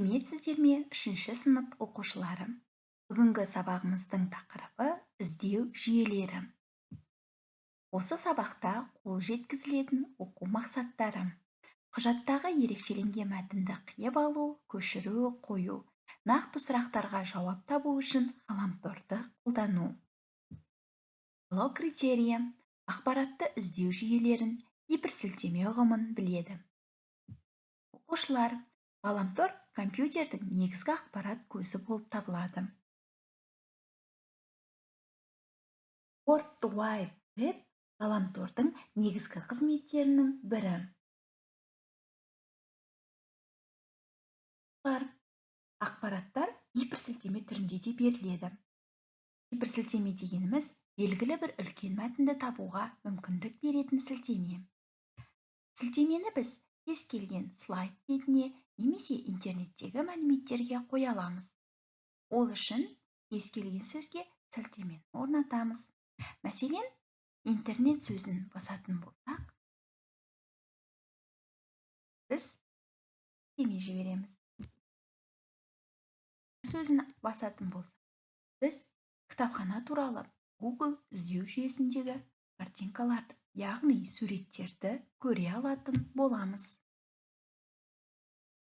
Сәлеметсіздер ме, 3 сынып оқушылары? Бүгінгі сабағымыздың тақырыбы іздеу жүйелері. Осы сабақта қол жеткізілетін оқу мақсаттары. Құжаттағы ерекшеленген мәтінді қиып алу, көшіру, қою. Нақты сұрақтарға жауап табу үшін ғаламторды қолдану. Талдау критерийі. Ақпаратты іздеу жүйелерін, гиперсілтеме ұғымын біледі. Оқушылар, ғаламтор компьютердің негізгі ақпарат көзі болып табылады. World Wide Web ғаламтордың негізгі қызметтерінің бірі. Ақпараттар гиперсілтеме түрінде де беріледі. Гиперсілтеме дегеніміз белгілі бір үлкен мәтінді табуға мүмкіндік беретін сілтеме. Сілтемені біз кез келген слайд бетіне немесе интернеттегі мәліметтерге қоя аламыз. Ол үшін кез келген сөзге сілтемені орнатамыз. Мәселен, интернет сөзін басатын болсақ, біз сілтеме жібереміз. Сөзін басатын болсақ, біз кітапхана туралы Google іздеу жүйесіндегі картинкаларды, яғни суреттерді көре алатын боламыз.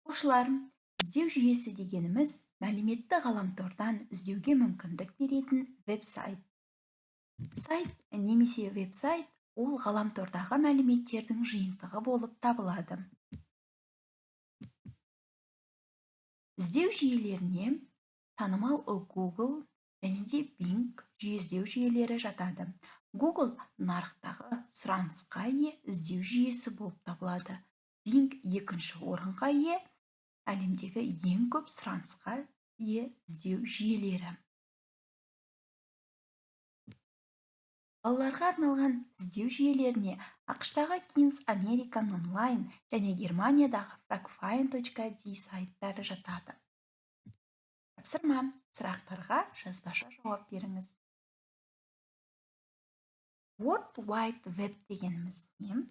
Оқушылар, іздеу жүйесі дегеніміз мәліметті ғаламтордан іздеуге мүмкіндік беретін веб-сайт. Сайт немесе веб-сайт ол ғаламтордағы мәліметтердің жиынтығы болып табылады. Іздеу жүйелеріне танымал Google және де Bing іздеу жүйелері жатады. Google нарықтағы сұранысқа ие іздеу жүйесі болып табылады. Bing екінші орынға ие, әлемдегі ең көп сұранысқа ие іздеу жүйелері. Балаларға арналған іздеу жүйелеріне ақш-тағы Kings American Online және Германиядағы fragfind.de сайттары жатады. Тапсырма, сұрақтарға жазбаша жауап беріңіз. World Wide Web дегеніміз не?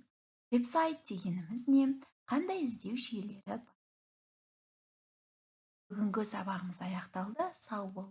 Веб-сайт дегеніміз не? Қандай іздеу жүйелері бар? Бүгінгі сабағымыз аяқталды. Сау бол.